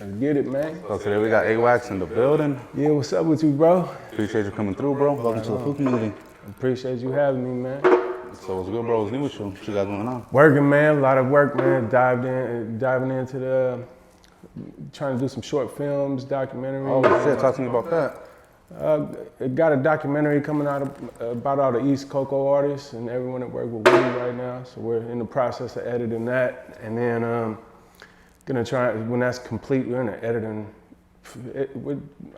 Let's get it, man. So today we got Awax in the building. Yeah, what's up with you, bro? Appreciate you coming through, bro. Welcome to the food community. Appreciate you having me, man. So what's good, bro? What's new with you? What you got going on? Working, man. A lot of work, man. Diving into the, trying to do some short films, documentaries. Oh shit, talk to me about that. It got a documentary coming out about all the East Cocoa artists and everyone that work with Woody right now. So we're in the process of editing that, and then gonna try, when that's complete, we're in the editing.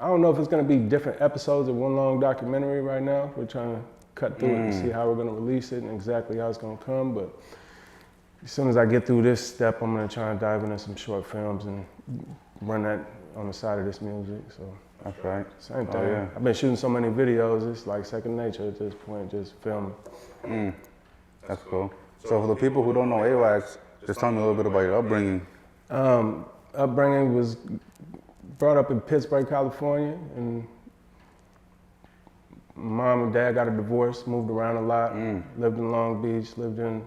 I don't know if it's gonna be different episodes of one long documentary right now. We're trying to cut through it and see how we're gonna release it and exactly how it's gonna come. But as soon as I get through this step, I'm gonna try and dive into some short films and run that on the side of this music. So that's right. Same thing. Oh, yeah. I've been shooting so many videos, it's like second nature at this point, just filming. That's cool. So for the people who don't know Awax, just tell me a little bit about your upbringing. Upbringing was brought up in Pittsburgh, California, and mom and dad got a divorce, moved around a lot, lived in Long Beach, lived in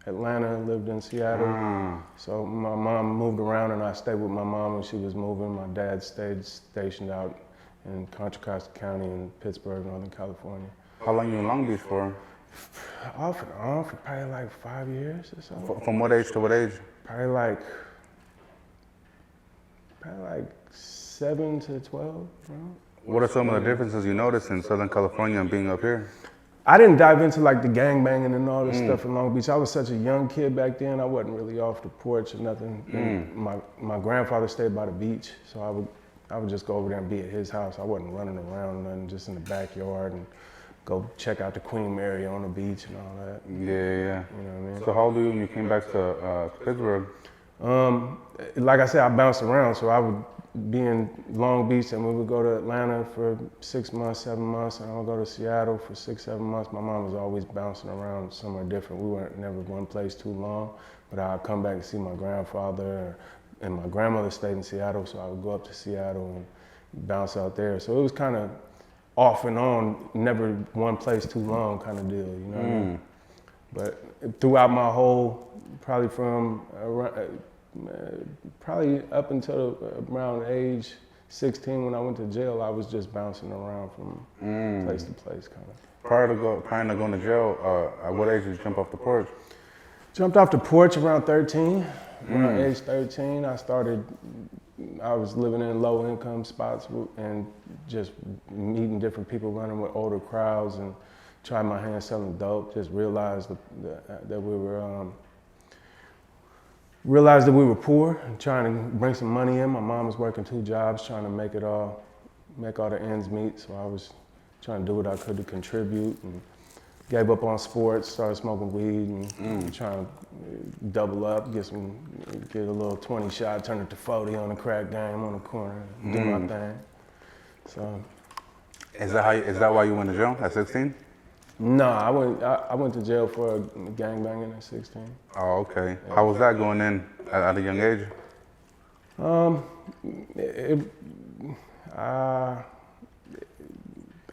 Atlanta, lived in Seattle. So my mom moved around and I stayed with my mom when she was moving. My dad stayed stationed out in Contra Costa County in Pittsburgh, Northern California. How long you in Long Beach for? Off and on for probably like 5 years or so. From what age to what age? Probably like 7 to 12. What are some of the differences you noticed in Southern California and being up here? I didn't dive into like the gangbanging and all this stuff in Long Beach. I was such a young kid back then. I wasn't really off the porch or nothing. My grandfather stayed by the beach, so I would just go over there and be at his house. I wasn't running around, nothing, just in the backyard and go check out the Queen Mary on the beach and all that. Yeah. You know what I mean? So how old were you when you came back to Pittsburgh? Like I said, I bounced around, so I would be in Long Beach and we would go to Atlanta for 6 months, 7 months, and I would go to Seattle for 6, 7 months. My mom was always bouncing around somewhere different. We weren't never one place too long, but I'd come back and see my grandfather, and my grandmother stayed in Seattle, so I would go up to Seattle and bounce out there. So it was kind of off and on, never one place too long kind of deal, you know what I mean? But throughout my whole, probably from probably up until around age 16 when I went to jail, I was just bouncing around from place to place kind of. Prior to going to jail, at what age did you jump off the porch? Jumped off the porch around 13. Around age 13, I was living in low income spots and just meeting different people, running with older crowds and trying my hand selling dope. Just realized that we were poor and trying to bring some money in. My mom was working 2 jobs, trying to make all the ends meet. So I was trying to do what I could to contribute, and gave up on sports, started smoking weed and trying to double up, get a little 20 shot, turn it to 40 on the crack game on the corner, do my thing. So. Is that why you went to jail at 16? No, I went to jail for gangbanging at 16. Oh, okay. Yeah. How was that going in at a young age?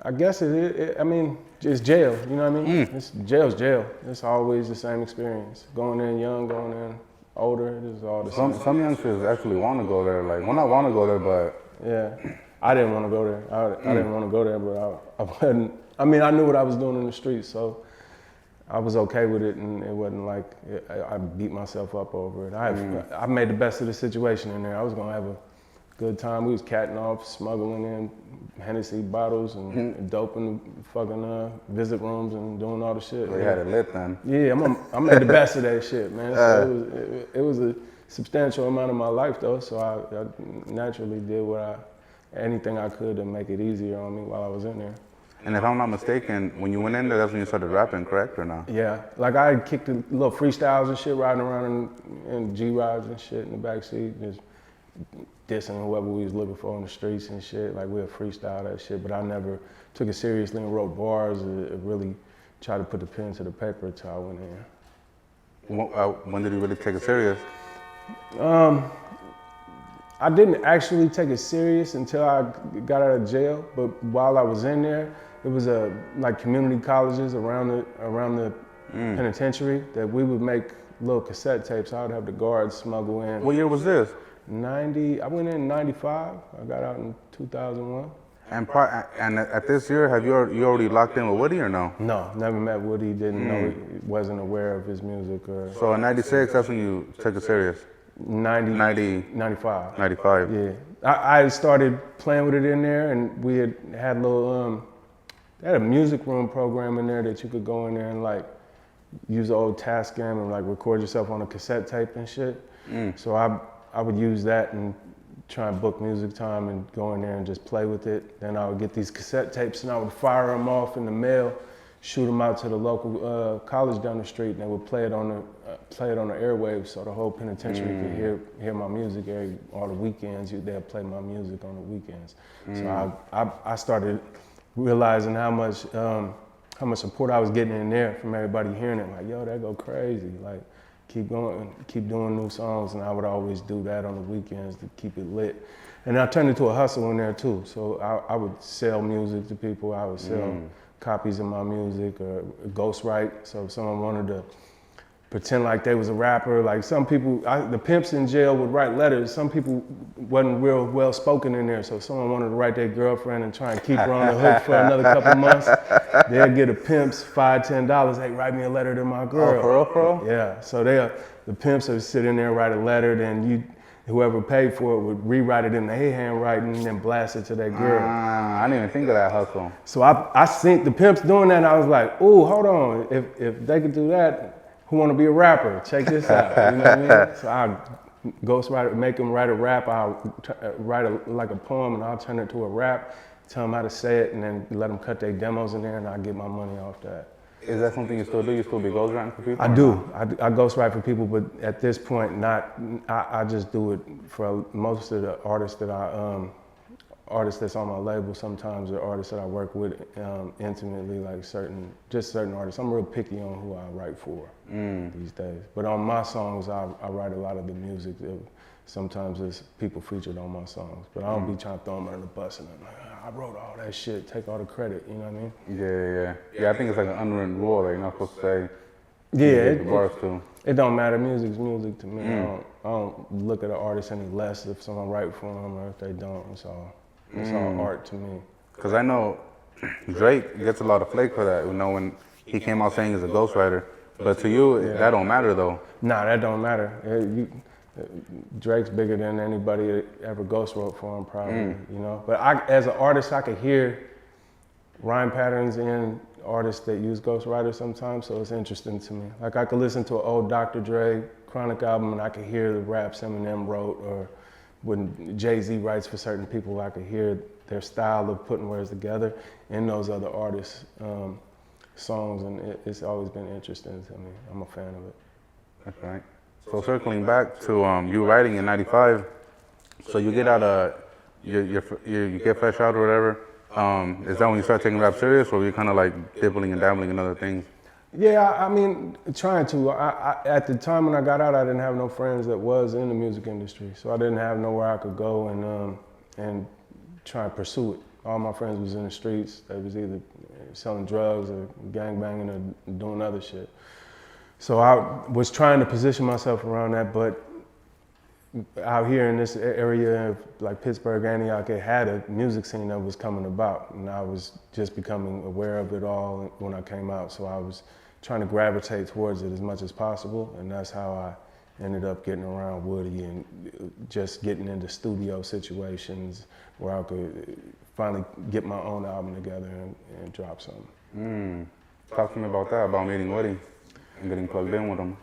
I guess I mean, it's jail, you know what I mean? Jail's jail. It's always the same experience. Going in young, going in older, it's all the same. Some youngsters actually want to go there. Like, well, not want to go there, but... Yeah, I didn't want to go there. I didn't want to go there, but I wasn't. I mean, I knew what I was doing in the streets, so I was okay with it, and it wasn't like I beat myself up over it. I made the best of the situation in there. I was gonna have a good time. We was catting off, smuggling in Hennessy bottles and dope in the fucking visit rooms and doing all the shit. So you had it lit then. Yeah, I made the best of that shit, man. So it was a substantial amount of my life though, so I naturally did anything I could to make it easier on me while I was in there. And if I'm not mistaken, when you went in there, that's when you started rapping, correct or not? Yeah, like I kicked a little freestyles and shit, riding around in G-Rides and shit in the backseat, just dissing whoever we was looking for on the streets and shit. Like we'd freestyle that shit, but I never took it seriously and wrote bars or really tried to put the pen to the paper until I went in. When did you really take it serious? I didn't actually take it serious until I got out of jail, but while I was in there, it was like community colleges around the penitentiary that we would make little cassette tapes. I would have the guards smuggle in. What year was this? I went in 95. I got out in 2001. And at this year, have you already locked in with Woody or no? No, never met Woody. Didn't know, wasn't aware of his music or. So in '96, that's when you took it serious. 95. 95. Yeah, I started playing with it in there, and we had little they had a music room program in there that you could go in there and like use the old Tascam and like record yourself on a cassette tape and shit. So I would use that and try and book music time and go in there and just play with it. Then I would get these cassette tapes and I would fire them off in the mail, shoot them out to the local college down the street, and they would play it on the airwaves, so the whole penitentiary could hear my music all the weekends. They'd play my music on the weekends. So I started realizing how much support I was getting in there from everybody hearing it. Like, yo, that go crazy. Like, keep going, keep doing new songs. And I would always do that on the weekends to keep it lit. And I turned into a hustle in there too. So I would sell music to people. I would sell copies of my music or ghostwrite. So if someone wanted to pretend like they was a rapper, like some people, the pimps in jail would write letters. Some people wasn't real well spoken in there. So if someone wanted to write their girlfriend and try and keep her on the hook for another couple months, they'd get a pimp's $5, $10. Hey, write me a letter to my girl. Oh, for real? Yeah. So the pimps would sit in there and write a letter, then whoever paid for it would rewrite it in their handwriting and then blast it to their girl. I didn't even think of that hustle. So I seen the pimps doing that, and I was like, ooh, hold on. If they could do that, who want to be a rapper? Check this out. You know what I mean? So I ghostwrite, make them write a rap. I'll write like a poem, and I'll turn it to a rap, tell them how to say it, and then let them cut their demos in there, and I'll get my money off that. Is that something you still do? You still be ghostwriting for people? I do. I ghostwrite for people, but at this point, I just do it for most of the artists artists that's on my label. Sometimes the artists that I work with intimately, like certain artists. I'm real picky on who I write for these days. But on my songs, I write a lot of the music. Sometimes there's people featured on my songs, but I don't be trying to throw them under the bus and I'm like, I wrote all that shit, take all the credit, you know what I mean? Yeah, I think it's like an unwritten rule that you're not supposed to say. It don't matter. Music's music to me. I don't look at an artist any less if someone write for them or if they don't. It's all art to me. Because I know Drake gets a lot of flake for that, you know, when he came out saying he's a ghostwriter. But to you, that don't matter though. Nah, that don't matter. Drake's bigger than anybody that ever ghost wrote for him, probably, you know. But as an artist, I could hear rhyme patterns in artists that use ghostwriters sometimes, so it's interesting to me. Like I could listen to an old Dr. Dre Chronic album and I could hear the raps Eminem wrote, or when Jay-Z writes for certain people, I could hear their style of putting words together in those other artists' songs, and it's always been interesting to me. I'm a fan of it. That's right. So circling back to you writing in '95, so you get out you get fresh out or whatever. Is that when you start taking rap serious, or were you kind of like dibbling and dabbling in other things? Yeah, I mean, trying to. At the time when I got out, I didn't have no friends that was in the music industry, so I didn't have nowhere I could go and try and pursue it. All my friends was in the streets. They was either selling drugs or gangbanging or doing other shit. So I was trying to position myself around that, but out here in this area of like Pittsburgh, Antioch, it had a music scene that was coming about, and I was just becoming aware of it all when I came out. So I was trying to gravitate towards it as much as possible, and that's how I ended up getting around Woody and just getting into studio situations where I could finally get my own album together and drop something. Talk to me about that, about meeting Woody and getting plugged in with him.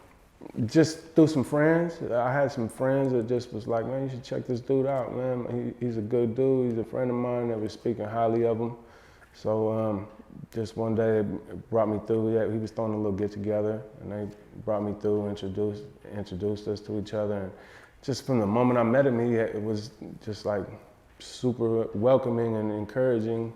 Just through some friends. I had some friends that just was like, man, you should check this dude out, man. He's a good dude. He's a friend of mine that was speaking highly of him. So just one day it brought me through. Yeah, he was throwing a little get together, and they brought me through, introduced us to each other. And just from the moment I met him, it was just like super welcoming and encouraging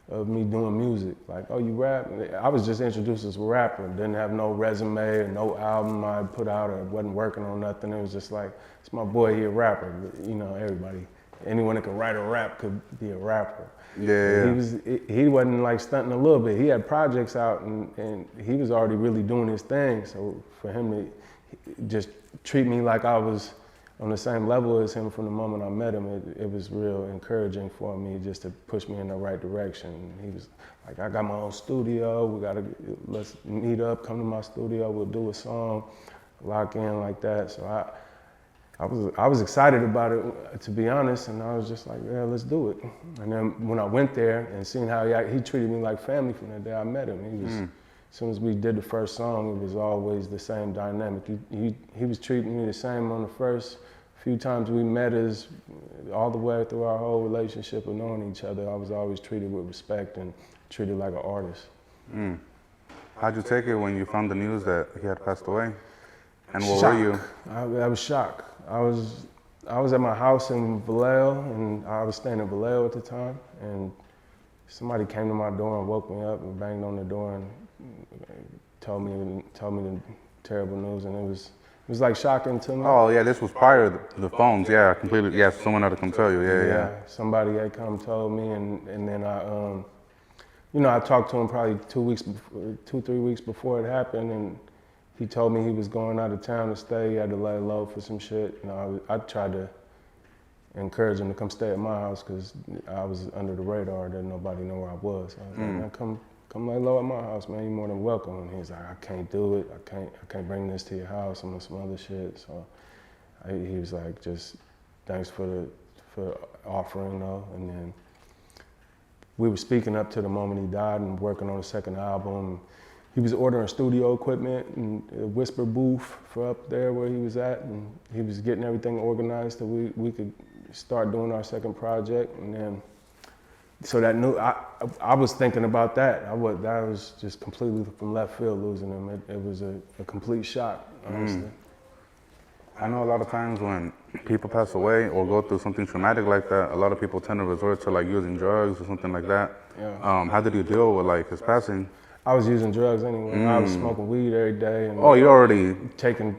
of me doing music. Like, oh, you rap? I was just introduced as a rapper. Didn't have no resume or no album I put out or wasn't working on nothing. It was just like, it's my boy, he a rapper. You know, anyone that can write a rap could be a rapper. Yeah. He wasn't like stunting a little bit. He had projects out and he was already really doing his thing. So for him to just treat me like I was on the same level as him from the moment I met him. It was real encouraging for me just to push me in the right direction. He was like, I got my own studio, let's meet up, come to my studio, we'll do a song, lock in like that. So I was excited about it, to be honest, and I was just like, yeah, let's do it. And then when I went there and seeing how he treated me like family from the day I met him, he was, as soon as we did the first song, it was always the same dynamic. He was treating me the same on the first few times we met, as all the way through our whole relationship of knowing each other. I was always treated with respect and treated like an artist. How'd you take it when you found the news that he had passed away? And what were you? I was shocked. I was at my house in Vallejo, and I was staying in Vallejo at the time, and somebody came to my door and woke me up and banged on the door and told me the terrible news, and it was like shocking to me. Oh yeah, this was prior to the phones. Yeah, completely. Yeah, someone had to come tell you. Yeah. Somebody had come told me, and then I talked to him probably 2-3 weeks before it happened, and he told me he was going out of town to stay. He had to lay low for some shit. I tried to encourage him to come stay at my house because I was under the radar. That nobody knew where I was. So I was like, man, come lay low at my house, man. You're more than welcome. And he's like, I can't do it. I can't bring this to your house. I'm on some other shit. So he was like, just thanks for offering though. And then we were speaking up to the moment he died and working on the second album. He was ordering studio equipment and a whisper booth for up there where he was at, and he was getting everything organized so we could start doing our second project. And then, so that I was thinking about that. That was just completely from left field, losing him. It was a complete shock, honestly. I know a lot of times when people pass away or go through something traumatic like that, a lot of people tend to resort to like using drugs or something like that. Yeah. How did you deal with like his passing? I was using drugs anyway. I was smoking weed every day. And you already taking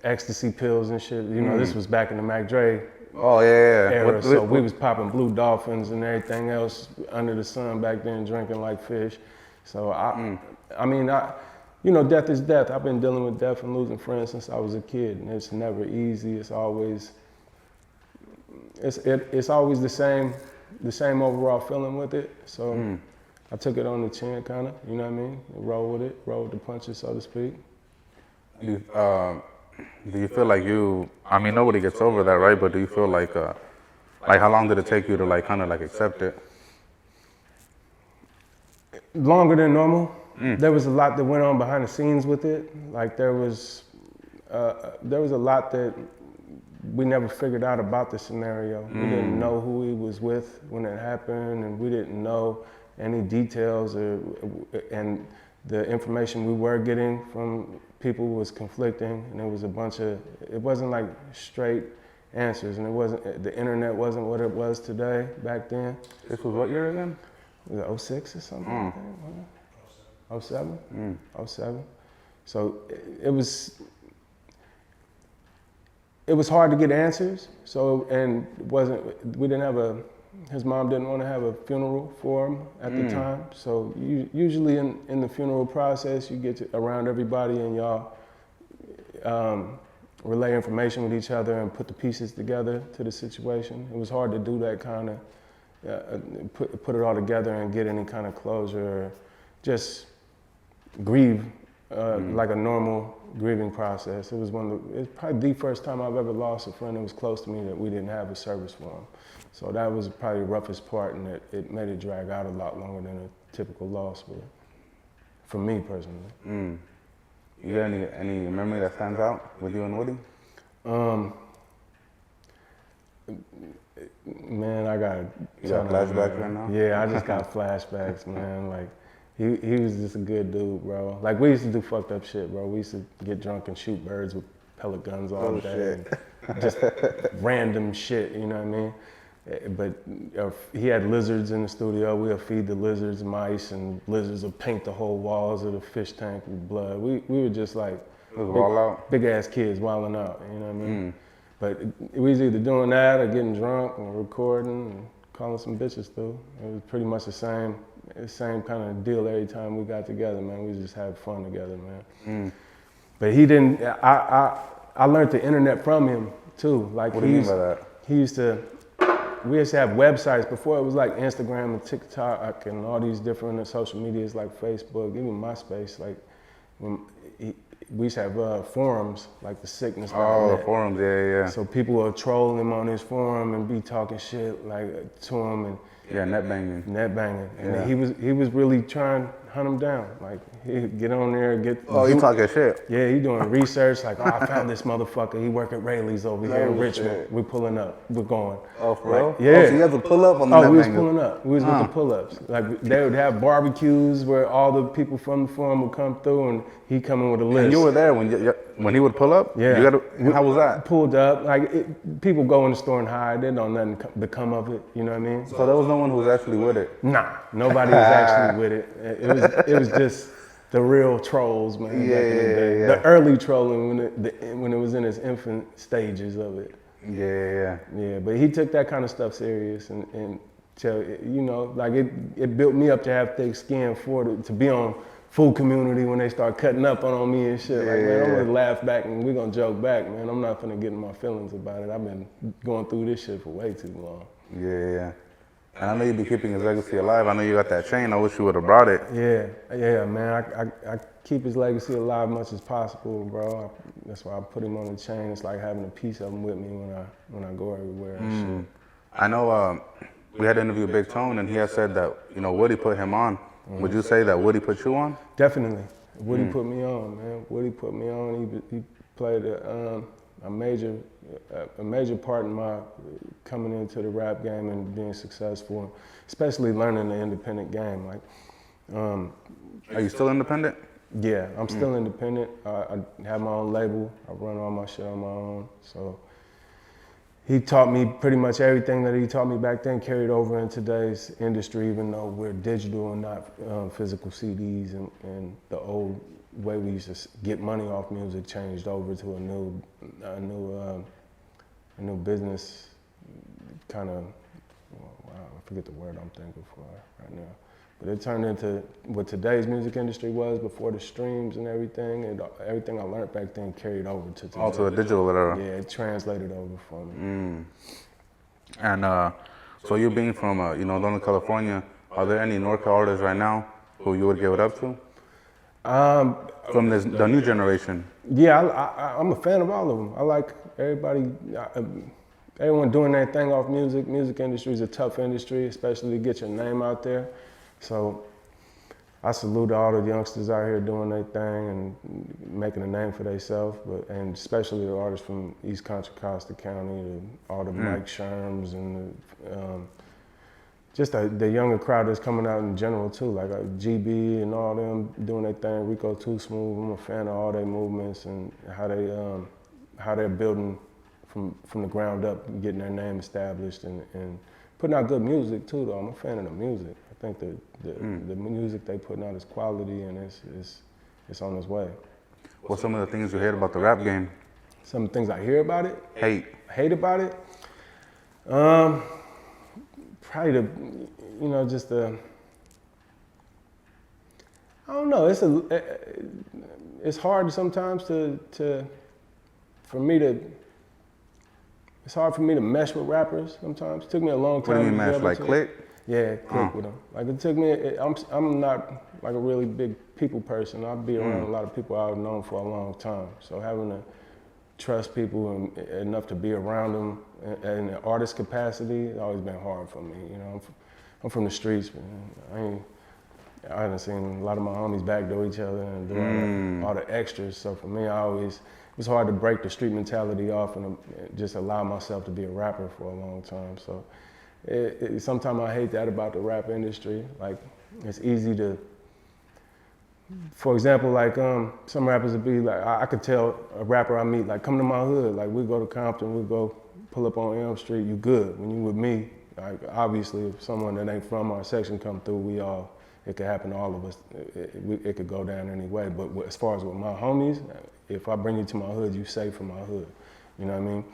ecstasy pills and shit. You know, this was back in the Mac Dre era. So we was popping Blue Dolphins and everything else under the sun back then, drinking like fish. So I mean, death is death. I've been dealing with death and losing friends since I was a kid, and it's never easy. It's always the same overall feeling with it. So. I took it on the chin, kind of, you know what I mean? Roll with it, roll with the punches, so to speak. Do you feel like nobody gets over that, right? But do you feel like how long did it take you to like kind of like accept it? Longer than normal. There was a lot that went on behind the scenes with it. Like there was a lot that we never figured out about the scenario. We didn't know who he was with when it happened, and we didn't know any details, and the information we were getting from people was conflicting, and there was it wasn't like straight answers, and the internet wasn't what it was today back then. This was what year again? Was it 06 or something like that? 07? 07. So it was hard to get answers. So, and we didn't have his mom didn't want to have a funeral for him at the time. So usually in the funeral process, you get around everybody and y'all relay information with each other and put the pieces together to the situation. It was hard to do that kind of, put it all together and get any kind of closure, or just grieve like a normal grieving process. It was probably the first time I've ever lost a friend that was close to me that we didn't have a service for him. So that was probably the roughest part, and it made it drag out a lot longer than a typical loss would, for me personally. You got any memory that stands out with you and Woody? Man, I got. You got flashbacks right now? Yeah, I just got flashbacks, man. Like he was just a good dude, bro. Like we used to do fucked up shit, bro. We used to get drunk and shoot birds with pellet guns all day, and just random shit. You know what I mean? But he had lizards in the studio. We'll feed the lizards mice, and lizards would paint the whole walls of the fish tank with blood. We were just like big ass kids wilding out, you know what I mean? But we was either doing that or getting drunk and recording and calling some bitches too. It was pretty much the same kind of deal every time we got together, man. We just had fun together, man. But he didn't, I learned the internet from him too. Like What do you mean by that? We used to have websites before it was like Instagram and TikTok and all these different social medias like Facebook, even MySpace. Like we used to have forums like the sickness. Oh, the forums, yeah. So people would troll him on his forum and be talking shit like to him and net banging. And he was really trying to hunt him down. Like he'd get on there and get. Oh, he talking shit. Yeah, he doing research. Like, oh, I found this motherfucker. He work at Rayleigh's over here in Richmond. Shit. We pulling up. We're going. Oh, for real? Yeah. Oh, so you have to pull up on the net we was banging. pulling up. We was with the pull-ups. Like they would have barbecues where all the people from the forum would come through, and he come in with a list. And you were there when he would pull up? Yeah. How was that? Pulled up. Like people go in the store and hide. They don't nothing become of it. You know what I mean? So there was no one who was actually with it? Nah, nobody was actually with it. It was just the real trolls, man. Back in the day. The early trolling when it was in its infant stages of it. Yeah, but he took that kind of stuff serious and you know, like it built me up to have thick skin to be on Full Community when they start cutting up on me and shit. Like, man, I'm gonna laugh back and we're gonna joke back, man. I'm not gonna get in my feelings about it. I've been going through this shit for way too long. Yeah. And I know you've been keeping his legacy alive. I know you got that chain. I wish you would have brought it. Yeah, man. I keep his legacy alive as much as possible, bro. That's why I put him on the chain. It's like having a piece of him with me when I go everywhere and shit. I know we had to interview Big Tone, and he had said that, you know, Woody put him on. Would you say that Woody put you on? Definitely. Woody put me on, man. Woody put me on. He played a major part in my coming into the rap game and being successful, especially learning the independent game. Like, are you still independent? Yeah, I'm still independent. I have my own label. I run all my shit on my own. So he taught me pretty much everything that he taught me back then carried over in today's industry, even though we're digital and not physical CDs, and the old way we used to get money off music changed over to a new business kind of, I forget the word I'm thinking for right now. But it turned into what today's music industry was before the streams and everything. And everything I learned back then carried over to today. Also the digital era. Yeah, it translated over for me. And so you being from, Northern California, are there any NORCAL artists right now who you would give it up to? From the new generation? Yeah, I'm a fan of all of them. I like everybody, everyone doing their thing off music. Music industry is a tough industry, especially to get your name out there. So I salute all the youngsters out here doing their thing and making a name for themselves, and especially the artists from East Contra Costa County, all the Mike Sherms and just the younger crowd that's coming out in general too, like GB and all them doing their thing, Rico Too Smooth. I'm a fan of all their movements and how they're building from the ground up, getting their name established and putting out good music too. Though I'm a fan of the music. I think the music they putting out is quality and it's on its way. What's some of the things you heard about the rap game? Some of the things I hear about it? Hate about it? Probably I don't know, it's hard sometimes it's hard for me to mesh with rappers sometimes. It took me a long time. What do you mean mesh, like click? Yeah, click with them. Like it took me, I'm not like a really big people person. I'll be around a lot of people I've known for a long time. So having to trust people enough to be around them in an artist capacity, it's always been hard for me. You know, I'm from the streets, man. I haven't seen a lot of my homies backdoor each other and do all the extras. So for me, it was hard to break the street mentality off and just allow myself to be a rapper for a long time. So sometimes I hate that about the rap industry. Like, it's easy to, for example, like some rappers would be like, I could tell a rapper I meet, like, come to my hood. Like, we go to Compton, we go pull up on Elm Street, you good. When you with me, like, obviously, if someone that ain't from our section come through, it could happen to all of us. It could go down any way. But as far as with my homies, if I bring you to my hood, you safe from my hood. You know what I mean?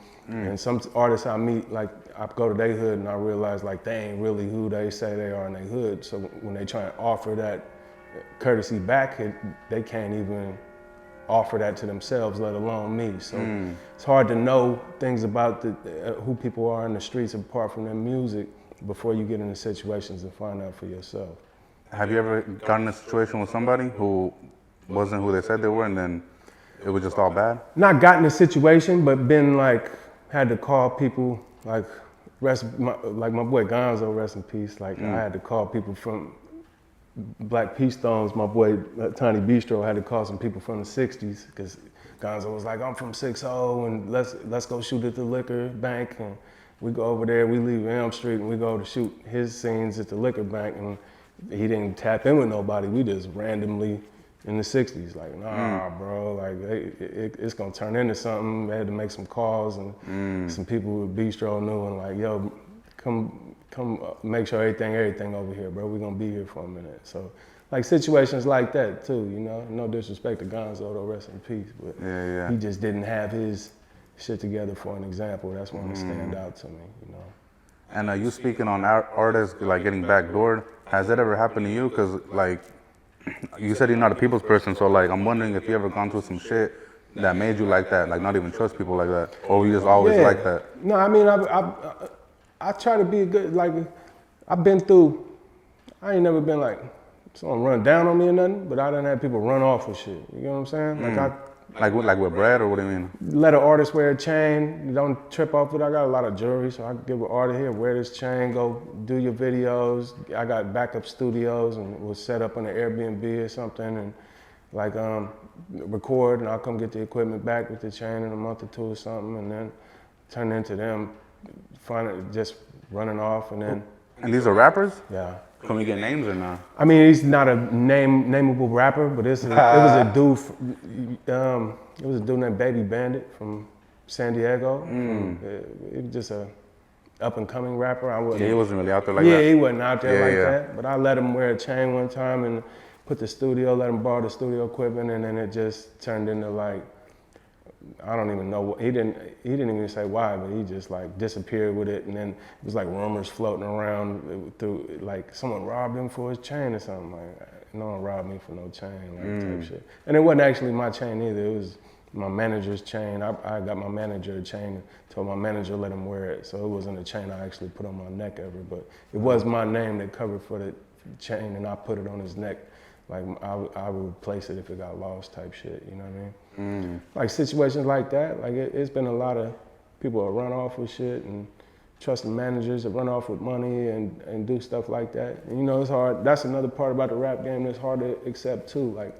And some artists I meet, like, I go to their hood and I realize, like, they ain't really who they say they are in their hood. So when they try and offer that courtesy back, they can't even offer that to themselves, let alone me. So it's hard to know things about who people are in the streets apart from their music before you get into situations and find out for yourself. Have you ever gotten in a situation with somebody who wasn't who they said they were, and then it was just all bad? Not gotten a situation, but been like, had to call people, like like my boy Gonzo, rest in peace. Like I had to call people from Black Peace Stones. My boy Tiny Bistro had to call some people from the 60s because Gonzo was like, I'm from 6-0 and let's go shoot at the liquor bank. And we go over there, we leave Elm Street and we go to shoot his scenes at the liquor bank. And he didn't tap in with nobody. We just randomly in the 60s, like, nah, bro, like it's gonna turn into something. They had to make some calls and some people with Bistro knew and like, yo, come make sure everything over here, bro. We're gonna be here for a minute. So like situations like that too, you know. No disrespect to Gonzo, though, rest in peace, but he just didn't have his shit together for an example. That's one that stand out to me, you know. And you speaking on artists like getting backdoored, has that ever happened to you? Because like you said you're not a people's person, so like I'm wondering if you ever gone through some shit that made you like that, like not even trust people like that, or you just always like that? No, I mean I try to be a good, like I've been through. I ain't never been like someone run down on me or nothing, but I done had people run off with shit. You know what I'm saying? Like with bread, or what do you mean? Let an artist wear a chain, don't trip off it. I got a lot of jewelry, so I give an artist here, wear this chain, go do your videos. I got backup studios and we'll set up on an Airbnb or something and like record, and I'll come get the equipment back with the chain in a month or two or something, and then turn into them just running off and then. And these are rappers? Yeah. Can we get names or not? I mean, he's not a nameable rapper, but it was a dude. It was a dude named Baby Bandit from San Diego. It was just a up and coming rapper. He wasn't really out there like that. Yeah, he wasn't out there that. But I let him wear a chain one time and let him borrow the studio equipment, and then it just turned into like, I don't even know. He didn't even say why, but he just like disappeared with it, and then it was like rumors floating around through like someone robbed him for his chain or something. Like, no one robbed me for no chain, like type shit. And it wasn't actually my chain either. It was my manager's chain. I got my manager a chain, told my manager let him wear it, so it wasn't a chain I actually put on my neck ever. But it was my name that covered for the chain, and I put it on his neck. Like I would replace it if it got lost type shit, you know what I mean? Like situations like that, like it's been a lot of people that run off with shit and trusting managers that run off with money and do stuff like that. And you know, it's hard. That's another part about the rap game that's hard to accept too. Like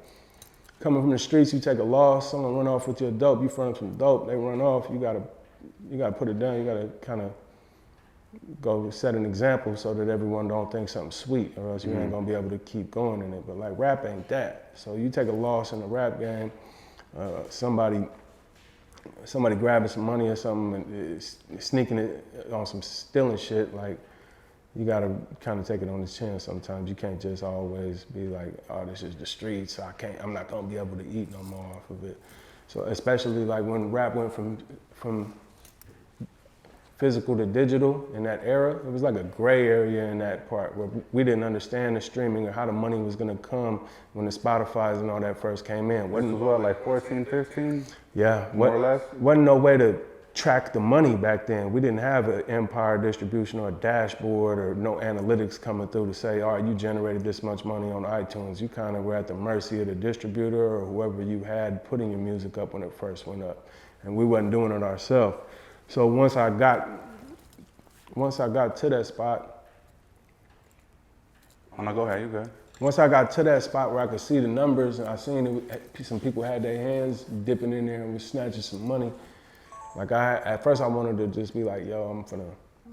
coming from the streets, you take a loss, someone run off with your dope, you front some dope, they run off, you gotta put it down, you gotta kind of go set an example so that everyone don't think something sweet, or else you ain't gonna be able to keep going in it. But like rap ain't that. So you take a loss in the rap game, somebody grabbing some money or something and sneaking it on some stealing shit, like you gotta kind of take it on the chin sometimes. You can't just always be like, oh, this is the streets, I'm not gonna be able to eat no more off of it. So especially like when rap went from physical to digital in that era, it was like a gray area in that part where we didn't understand the streaming or how the money was gonna come when the Spotifys and all that first came in. This was what, like 14, 15? Yeah. More or less? Wasn't no way to track the money back then. We didn't have an Empire distribution or a dashboard or no analytics coming through to say, all right, you generated this much money on iTunes. You kind of were at the mercy of the distributor or whoever you had putting your music up when it first went up. And we wasn't doing it ourselves. So once I got to that spot. Oh no, go ahead, you good. Once I got to that spot where I could see the numbers and I seen some people had their hands dipping in there and was snatching some money. Like at first I wanted to just be like, yo,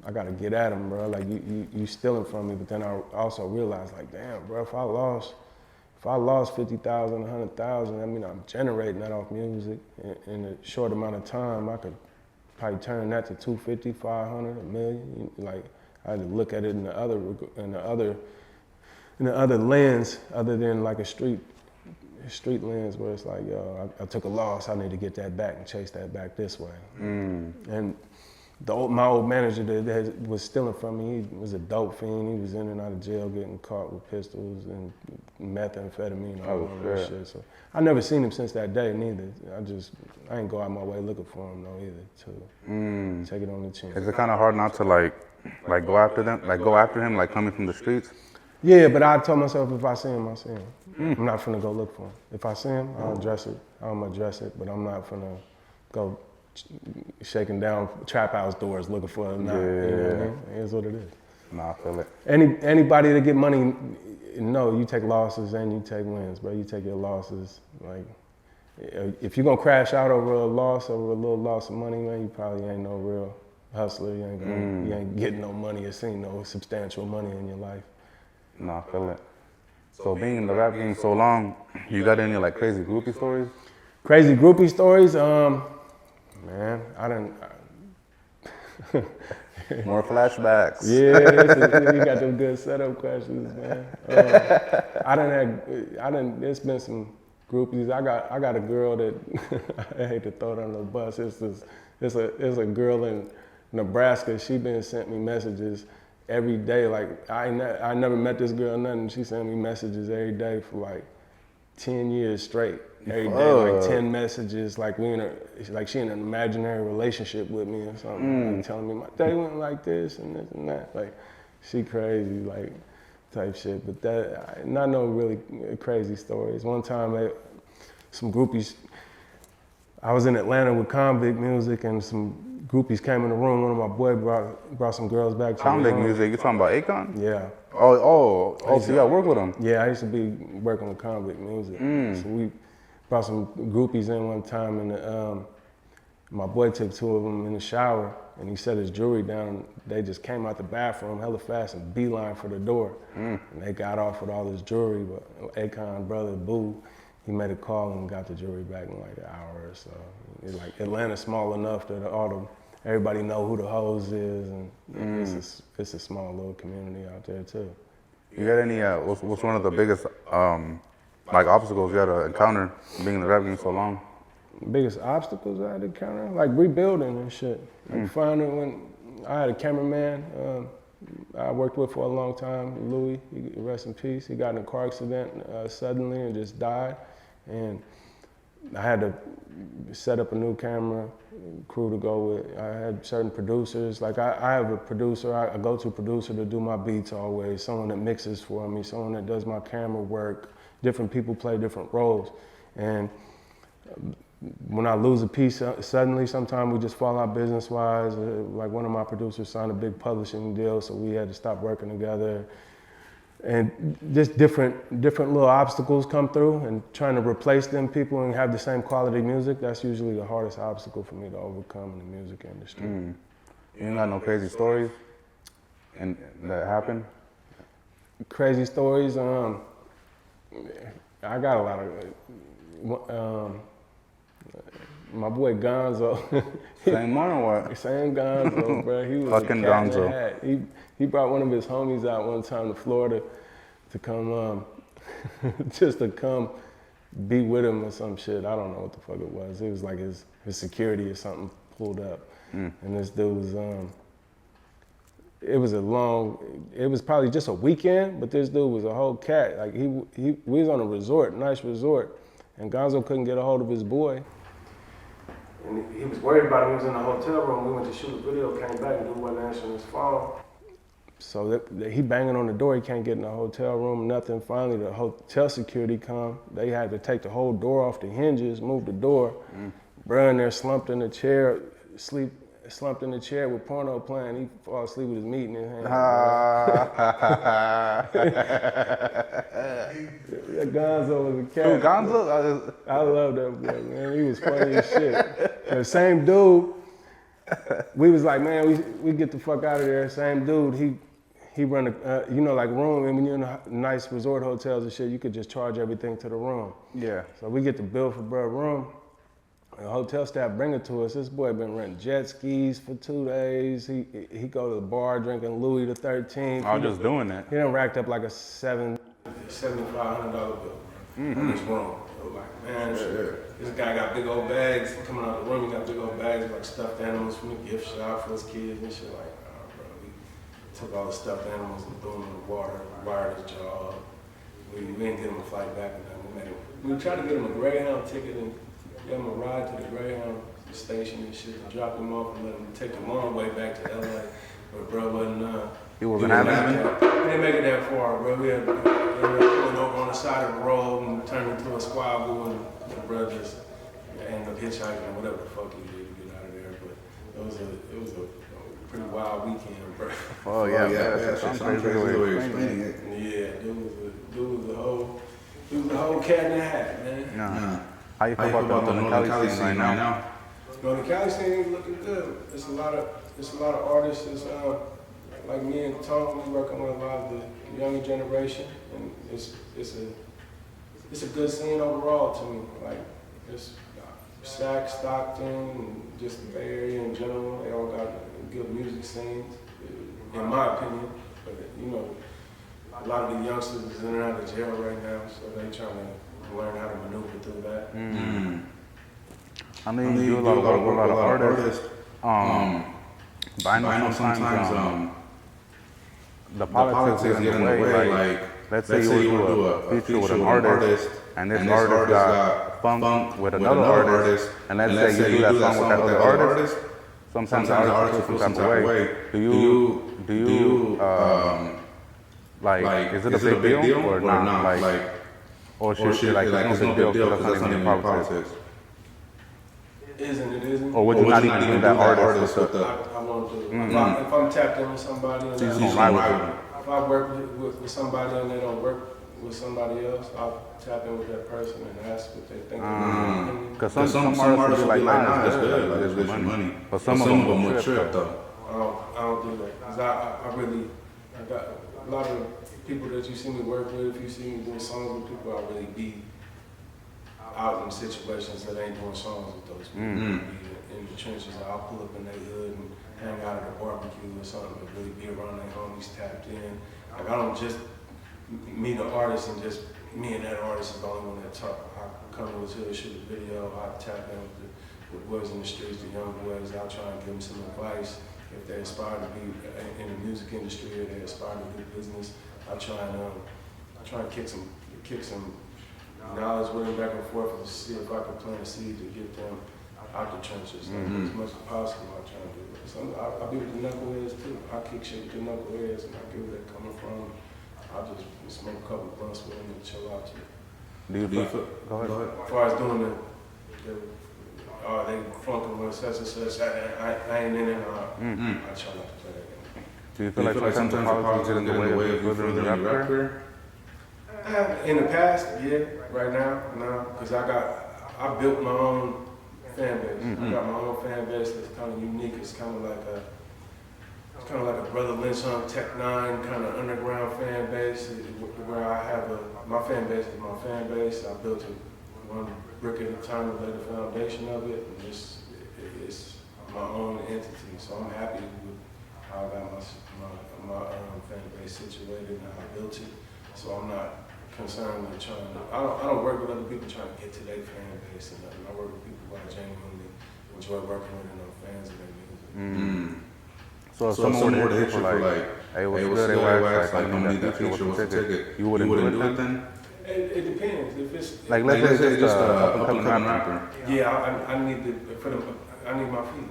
I gotta get at him, bro. Like you stealing from me. But then I also realized like, damn, bro, if I lost 50,000, 100,000, I mean, I'm generating that off music in a short amount of time. I could probably turn that to 250, 500, a million. Like I had to look at it in the other lens, other than like a street lens, where it's like, yo, I took a loss. I need to get that back and chase that back this way. And my old manager that was stealing from me, he was a dope fiend. He was in and out of jail getting caught with pistols and methamphetamine and all that shit. So I never seen him since that day neither. I ain't go out my way looking for him though either. To take it on the chin. Is it kind of hard not to like go after them, like go after him, like coming from the streets? Yeah, but I told myself if I see him, I see him. I'm not finna go look for him. If I see him, I'll address it. I'm gonna address it, but I'm not finna go shaking down trap house doors looking for him. You know what I mean? It is what it is. Nah, I feel it. Anybody that get money, no, you take losses and you take wins, bro. You take your losses. Like, if you're gonna crash out over a little loss of money, man, you probably ain't no real hustler. You ain't getting no money or seeing no substantial money in your life. Nah, I feel it. So being in the rap game so long, you got any like crazy groupie stories? Crazy groupie stories? Man, I didn't. More flashbacks. Yeah, you got them good setup questions, man. There's been some groupies. I got a girl that I hate to throw it on the bus. It's a girl in Nebraska. She been sent me messages every day. Like I never met this girl, nothing. She sent me messages every day for like 10 years straight. Every day, like 10 messages, like she in an imaginary relationship with me or something, like telling me my day went like this and this and that. Like, she crazy, like, type shit. But not no really crazy stories. One time, some groupies, I was in Atlanta with convict music and some groupies came in the room. One of my boys brought some girls back to Convict the room. music, you talking about Akon? Yeah. Oh, so you got work with him? Yeah, I used to be working with convict music. So we brought some groupies in one time, and my boy took two of them in the shower, and he set his jewelry down. They just came out the bathroom hella fast and beeline for the door. And they got off with all this jewelry, but Akon brother, Boo, he made a call and got the jewelry back in like an hour or so. Like Atlanta's small enough that everybody know who the hoes is, and it's a small little community out there too. You got any, what's one of the biggest like obstacles you had to encounter being in the rap game so long? Biggest obstacles I had to encounter? Like rebuilding and shit. Like finding when I had a cameraman I worked with for a long time, Louis, rest in peace. He got in a car accident suddenly and just died. And I had to set up a new camera crew to go with. I had certain producers. Like I have a producer, a go-to producer to do my beats always, someone that mixes for me, someone that does my camera work. Different people play different roles. And when I lose a piece suddenly, sometimes we just fall out business-wise. Like one of my producers signed a big publishing deal, so we had to stop working together. And just different little obstacles come through, and trying to replace them people and have the same quality music, that's usually the hardest obstacle for me to overcome in the music industry. You ain't got no crazy stories and that happened? Crazy stories? I got a lot of, my boy Gonzo. Same one or what? Same Gonzo, bro. He was fucking a cat in Gonzo. the hat. He brought one of his homies out one time to Florida to come, just to come be with him or some shit. I don't know what the fuck it was. It was like his security or something pulled up. And this dude was, it was probably just a weekend, but this dude was a whole cat. Like we was on a resort, nice resort, and Gonzo couldn't get a hold of his boy. And he was worried about him. He was in the hotel room. We went to shoot a video, came back, and dude wasn't answering his phone. So he banging on the door, he can't get in the hotel room, nothing. Finally, the hotel security come. They had to take the whole door off the hinges, move the door. Bruh in there slumped in the chair, slumped in the chair with porno playing. He fall asleep with his meat in his hand. Gonzo was a cat. Who, Gonzo? I love that boy, man. He was funny as shit. The same dude, we was like, man, we get the fuck out of there. Same dude, he run a, like room, and when you're in nice resort hotels and shit, you could just charge everything to the room. Yeah. So we get the bill for bruh room. The hotel staff bring it to us. This boy been renting jet skis for 2 days. He go to the bar drinking Louis the 13th. I was just doing that. He done racked up like a $7,500 bill in this room. So like, man, this guy got big old bags coming out of the room. He got big old bags like stuffed animals from the gift shop for his kids and shit. Like, bro, we took all the stuffed animals and threw them in the water, wired his jaw up. We didn't get him a flight back and then we tried to get him a Greyhound ticket and get him a ride to the Greyhound station and shit, and drop him off and let him take the long way back to LA. But bro wasn't He wasn't having it? We didn't make it that far, bro. We had pulling over on the side of the road and turned into a squabble, and the bro just ended up hitchhiking or whatever the fuck he did to get out of there. But it was a pretty wild weekend, bro. Oh yeah, that's some crazy way of explaining it. Yeah, dude was the whole cat in the hat, man. Nah. How you feel about the Northern Cali scene right now? Northern Cali scene is looking good. It's a lot of artists. It's, like me and Tom, we working with a lot of the younger generation, and it's a good scene overall to me. Like it's Sac, Stockton, and just the Bay Area in general. They all got good music scenes, in my opinion. But you know, a lot of the youngsters is in and out of jail right now, so they trying to learn how to maneuver through that. Mm-hmm. I mean, you do a lot of work with a lot of artists. But I know sometimes the politics get in the way. Like, let's say you would do a feature with an artist, and this artist got funk with another artist, and let's say you do that song with that other artist. Sometimes the artist feels some type of way. Do you like, is it a big deal or not? Like, or should like, it's no big deal because that's not even politics. Isn't. Or would you not even do that artist with the... I won't do it. If I'm tapped in with somebody, and if I work with somebody and they don't work with somebody else, I'll tap in with that person and ask what they think. Because some artists will be like, nah, it's good, like, it's your money. But some of them will trip, though. I don't do that. Because I got a lot of people that you see me work with, if you see me doing songs with people, I really be out in situations that ain't doing songs with those people. In the trenches, I'll pull up in their hood and hang out at a barbecue or something, but really be around their homies tapped in. Like, I don't just meet an artist and just me and that artist is the only one that talk. I come to his hood, shoot a video, I tap in with the boys in the streets, the young boys. I'll try and give them some advice. If they aspire to be in the music industry or they aspire to do business, I try and kick some knowledge with them back and forth and see if I can plant a seed to get them out the trenches. As much as possible, I try to do it. I be with the knuckleheads too. I kick shit with the knuckleheads and I get where they're coming from. I just smoke a couple blunts with them and chill out to it. Do you feel? Go ahead. As far as doing they funking with such and such, I ain't in it. I try not to play that game. Do you feel like sometimes politics get in the way of you furthering your rap career? In the past, yeah. Right now, no. Because I built my own fan base. I got my own fan base that's kind of unique. It's kind of like a Brother Lynch on Tech 9 kind of underground fan base, where I have my fan base is my fan base. I built it one brick at a time to lay the foundation of it, and it's my own entity. So I'm happy with how I got my fan base situated and how I built it. So I'm not concerned with I don't work with other people trying to get to their fan base and nothing. I work with people who I genuinely enjoy working with and I'm fans of their music. So if someone were to hit you like, hey, what's good, Awax, like, I'm gonna need that feature, what's the ticket? You wouldn't do it then? It depends. If it's like, let's say just a up-and-coming rapper. Yeah, I need my fee.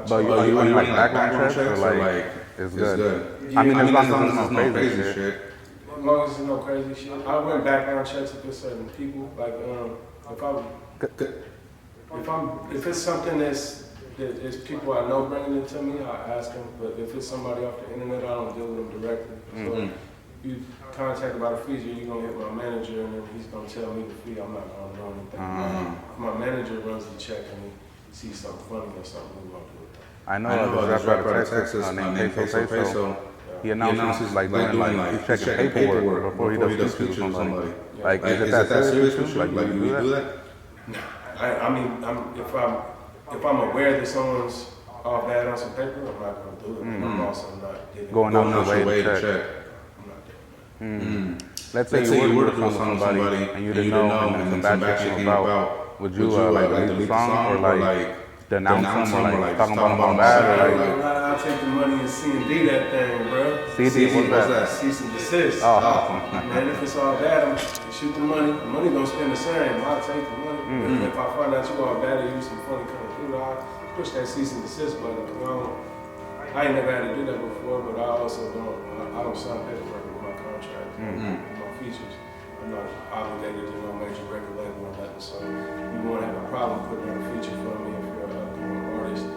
But you like background checks or like, it's good? Yeah, I mean, as long as it's no crazy shit. As long as there's no crazy shit. I run background checks if it's certain people. Like, if it's something that it's people I know bringing it to me, I ask them. But if it's somebody off the internet, I don't deal with them directly. So if you contact about a feature, you're gonna hit my manager, and then he's gonna tell me the fee. I'm not gonna know anything. If my manager runs the check and he sees something funny or something, we won't do it. I know a rapper out of Texas named Peso. He announces like doing he's checking paperwork before he does features with somebody. Like, is it that serious? Like, you do that? I mean, if I'm aware that someone's off bad on some paper, I'm not gonna do it. I'm also not going out of the way to check. I'm not doing that. let's say you were to do a song with somebody and you didn't know, and then some bad shit came about, would you like delete the song or like denounce them or like talking about them all bad or like? I'll take the money and C&D that thing, bro. CD, what's that? Cease and desist. Oh, man, if it's all bad, I'm shoot the money. The money don't spend the same. I'll take the money. If I find out you all bad or you some funny kind of dude, I'll push that cease and desist button. I ain't never had to do that before, but I also don't sign paperwork with my contract, with my features. I'm not obligated to no major record label or nothing, so you won't have a problem putting on a feature for me if you're an artist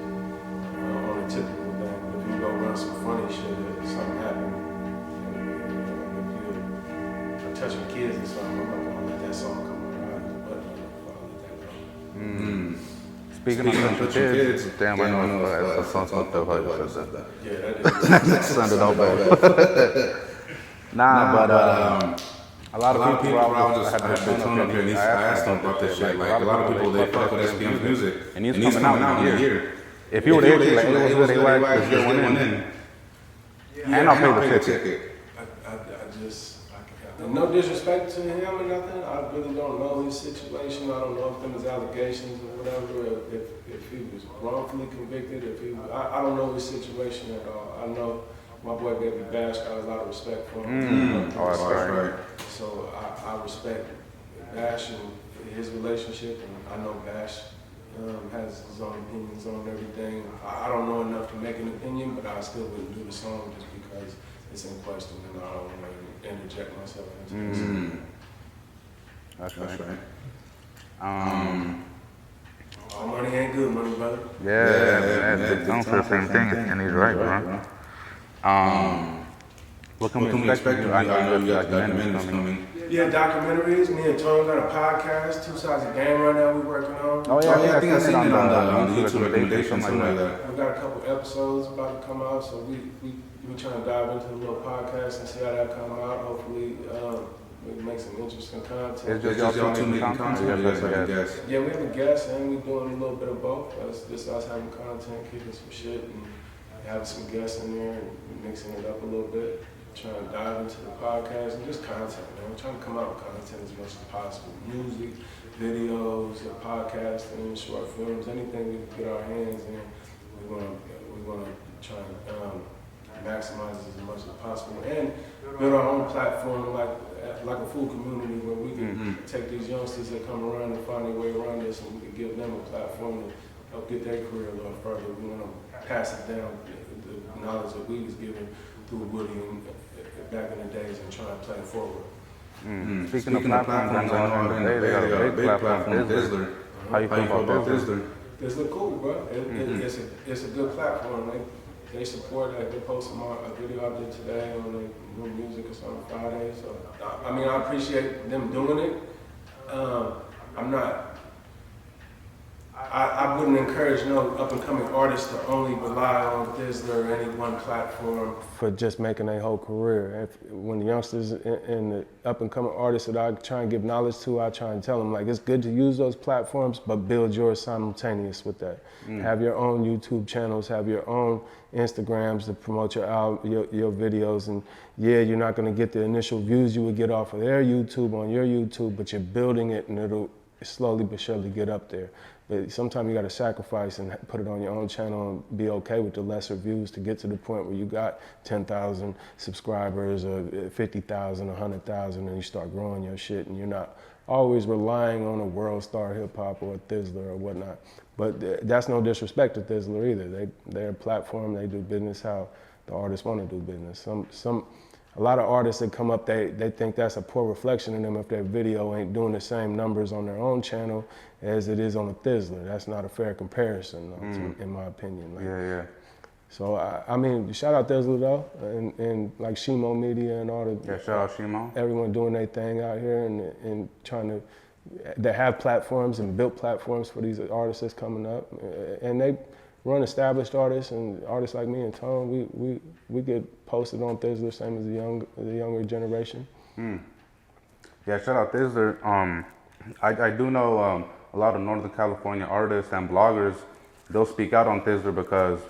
on a typical thing. But if you go run some funny shit or something happen, if you're touching kids or something, I'm not gonna let that song come around. But I'll let that go. Speaking of kids, damn, I know it's a song stuff how you said that. Yeah, That sounded all bad. Nah, but a lot of people I had been coming up here and I asked them about this shit. Like a lot of people, they fuck with SPM's music, and he's coming out in a year. If you were to like, hey, what's good, Awax, let's get one in. And I'll pay the ticket. No disrespect to him or nothing. I really don't know his situation. I don't know if them is allegations or whatever. If he was wrongfully convicted. I don't know his situation at all. I know my boy Baby Bash got a lot of respect for him. Oh, that's right. So I respect Bash and his relationship, and I know Bash has his own opinions on everything. I don't know enough to make an opinion, but I still wouldn't do the song just because it's in question, and I don't want to interject myself into this. That's right. All money ain't good money, brother. Yeah, that's the same thing, and he's right, bro. What can we expect? I know you got documentaries coming. Yeah, documentaries. Me and Tone got a podcast, Two Sides of Game right now we're working on. Oh yeah, I think I seen it on the YouTube recommendation, something like that. We got a couple episodes about to come out, so we trying to dive into the little podcast and see how that come out. Hopefully, we can make some interesting content. It's just y'all two making content? Yeah, we have a guest and we're doing a little bit of both. It's just us having content, kicking some shit, and having some guests in there and mixing it up a little bit. Trying to dive into the podcast and just content, man. We're trying to come out with content as much as possible. Music, videos, podcasting, short films, anything we can get our hands in. We want to try and maximize it as much as possible and build our own platform like a full community where we can take these youngsters that come around and find their way around this, and we can give them a platform to help get their career a little further. We want to pass it down, the knowledge that we was given through Woody and back in the days, and try to play it forward. Speaking of platforms, they got a big platform, Dizzler. How you feel about Dizzler? Dizzler cool, bro. It's a good platform. They support that. They posted a video I did today on the new music. It's on Friday. So I mean, I appreciate them doing it. I wouldn't encourage no up-and-coming artists to only rely on Dizzler or any one platform for just making a whole career. When the youngsters and the up-and-coming artists that I try and give knowledge to, I try and tell them, like, it's good to use those platforms, but build yours simultaneous with that. Have your own YouTube channels, have your own Instagrams to promote your videos, and yeah, you're not gonna get the initial views you would get off of their YouTube on your YouTube, but you're building it and it'll slowly but surely get up there. But sometimes you got to sacrifice and put it on your own channel and be okay with the lesser views to get to the point where you got 10,000 subscribers or 50,000, 100,000, and you start growing your shit, and you're not always relying on a world star hip hop or a Thizzler or whatnot. But that's no disrespect to Thizzler either. They're a platform, they do business how the artists want to do business. A lot of artists that come up, they think that's a poor reflection in them if their video ain't doing the same numbers on their own channel as it is on a Thizzler. That's not a fair comparison, in my opinion. Like, yeah. So, I mean, shout out Thizzler though, and like Shimo Media and all the... Yeah, shout out Shimo. Everyone doing their thing out here and trying to... They have platforms and built platforms for these artists that's coming up. And they run established artists, and artists like me and Tone, we get posted on Thizzler, same as the younger generation. Yeah, shout out Thizzler. I do know a lot of Northern California artists and bloggers, they'll speak out on Thizzler because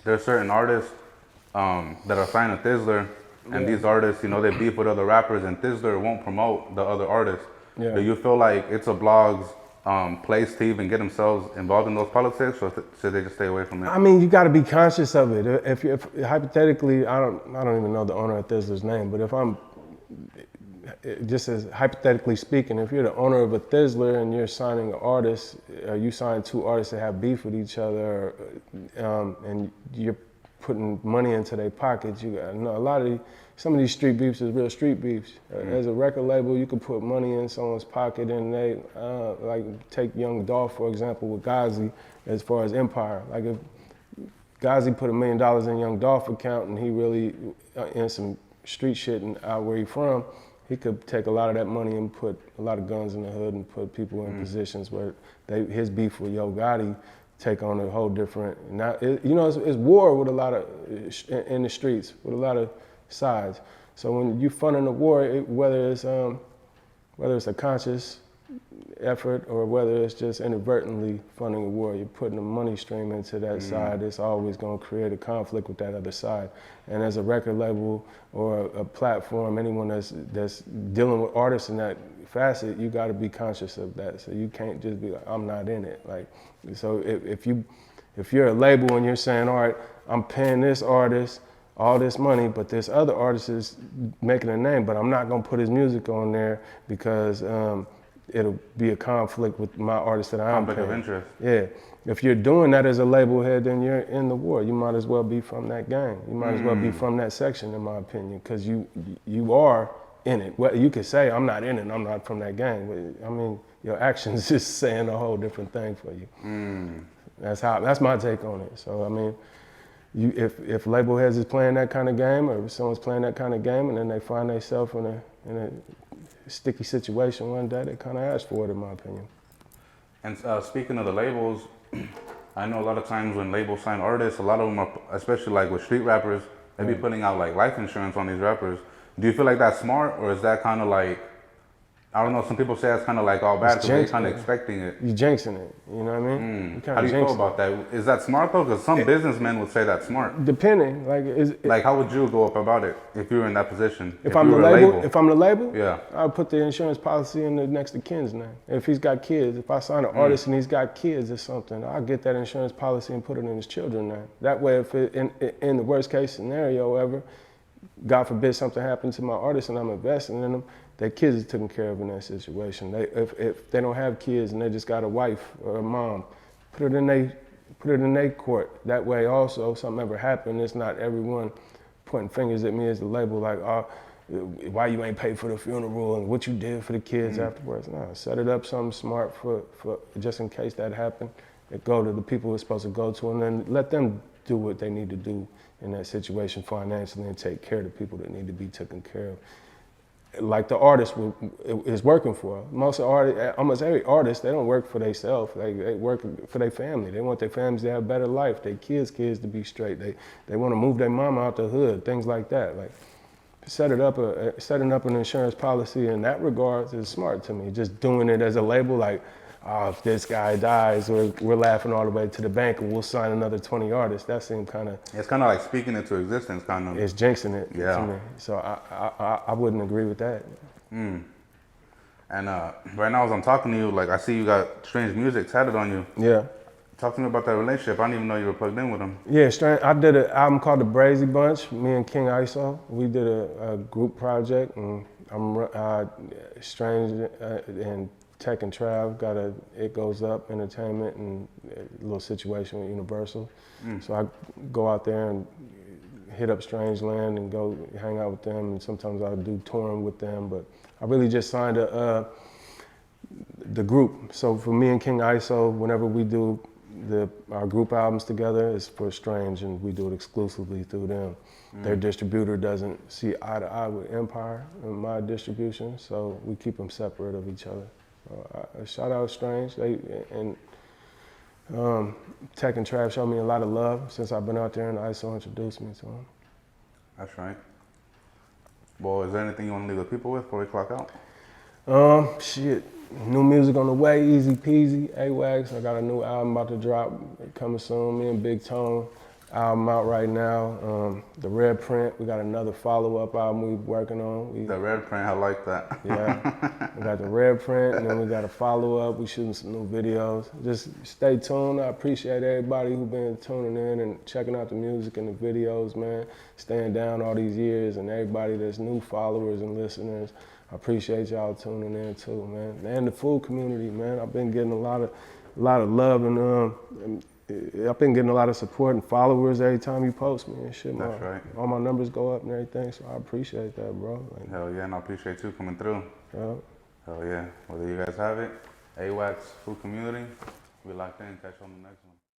there are certain artists that are signed to Thizzler and these artists, you know, they beef with other rappers, and Thizzler won't promote the other artists. Yeah. Do you feel like it's a blog's place to even get themselves involved in those politics, or should they just stay away from it? I mean, you got to be conscious of it. If hypothetically, I don't even know the owner of Thizzler's name, but if I'm just as hypothetically speaking, if you're the owner of a Thizzler and you're signing an artist, or you sign two artists that have beef with each other, and you're putting money into their pockets, you got to know some of these street beefs is real street beefs. As a record label, you can put money in someone's pocket, and they like take Young Dolph for example with Ghazi as far as Empire. Like if Ghazi put $1 million in Young Dolph account and he really in some street shit and out where he from, he could take a lot of that money and put a lot of guns in the hood and put people in positions where his beef with Yo Gotti take on a whole different. Now, it's war with a lot of in the streets with a lot of sides. So when you funding a war, whether it's a conscious effort or whether it's just inadvertently funding a war, you're putting a money stream into that side. It's always going to create a conflict with that other side. And as a record label or a platform, anyone that's dealing with artists in that facet, you got to be conscious of that. So you can't just be like, I'm not in it. Like, so if you're a label and you're saying, all right, I'm paying this artist all this money, but this other artist is making a name, but I'm not going to put his music on there because it'll be a conflict with my artist that I'm paying. Conflict of interest. Yeah. If you're doing that as a label head, then you're in the war. You might as well be from that gang. You might as well be from that section, in my opinion, because you are in it. Well, you could say, I'm not in it, I'm not from that gang. But, I mean, your actions is saying a whole different thing for you. That's my take on it. So, I mean, if label heads is playing that kind of game, or if someone's playing that kind of game, and then they find themselves in a sticky situation one day, they kind of ask for it, in my opinion. And speaking of the labels, I know a lot of times when labels sign artists, a lot of them are, especially like with street rappers, they be putting out like life insurance on these rappers. Do you feel like that's smart, or is that kind of like, I don't know, some people say that's kind of like all bad because they're kind of expecting it. You jinxing it, you know what I mean? How do you feel about that? Is that smart though? Because some businessmen would say that's smart. Depending, like how would you go up about it if you were in that position? If I'm the label, yeah, I'll put the insurance policy in the next to Ken's name. If he's got kids, if I sign an artist and he's got kids or something, I'll get that insurance policy and put it in his children's name. That way, if in the worst case scenario ever, God forbid something happened to my artist and I'm investing in them, their kids are taken care of in that situation. If they don't have kids and they just got a wife or a mom, put it in their court. That way also, if something ever happened, it's not everyone pointing fingers at me as the label like, oh, why you ain't paid for the funeral and what you did for the kids afterwards. No, set it up something smart for just in case that happened. It go to the people it's supposed to go to, and then let them do what they need to do in that situation financially and take care of the people that need to be taken care of. Like the artist is working for. Almost every artist, they don't work for themselves. They work for their family. They want their families to have a better life. Their kids to be straight. They want to move their mama out the hood. Things like that. Like setting up an insurance policy in that regard is smart to me. Just doing it as a label, like, oh, if this guy dies, we're laughing all the way to the bank and we'll sign another 20 artists. That seemed kind of... It's kind of like speaking into existence, kind of. It's jinxing it to me. So I wouldn't agree with that. And right now as I'm talking to you, like I see you got Strange Music tatted on you. Yeah. Talk to me about that relationship. I didn't even know you were plugged in with him. Yeah, I did an album called The Brazy Bunch, me and King ISO. We did a group project, and I'm Strange and Tech and Trav got It Goes Up Entertainment and a little situation with Universal. So I go out there and hit up Strange Land and go hang out with them, and sometimes I'll do touring with them, but I really just signed the group. So for me and King ISO, whenever we do our group albums together, it's for Strange, and we do it exclusively through them. Their distributor doesn't see eye to eye with Empire and my distribution, so we keep them separate of each other. Shout out Strange. Tech and Trav showed me a lot of love since I've been out there, and ISO introduced me to him. That's right. Well, is there anything you want to leave the people with before we clock out? Shit. New music on the way, easy peasy. Awax, I got a new album about to drop coming soon. Me and Big Tone album out right now. The Red Print, we got another follow-up album we working on. The Red Print, I like that. Yeah, we got the Red Print, and then we got a follow-up. We shooting some new videos. Just stay tuned. I appreciate everybody who been tuning in and checking out the music and the videos, man. Staying down all these years, and everybody that's new followers and listeners. I appreciate y'all tuning in too, man. And the food community, man. I've been getting a lot of love and I've been getting a lot of support and followers every time you post me and shit. That's right. All my numbers go up and everything, so I appreciate that, bro. Like, Hell yeah, and I appreciate you coming through. yeah. Hell yeah. Well, there you guys have it. Awax Food Community. We locked in. Catch you on the next one.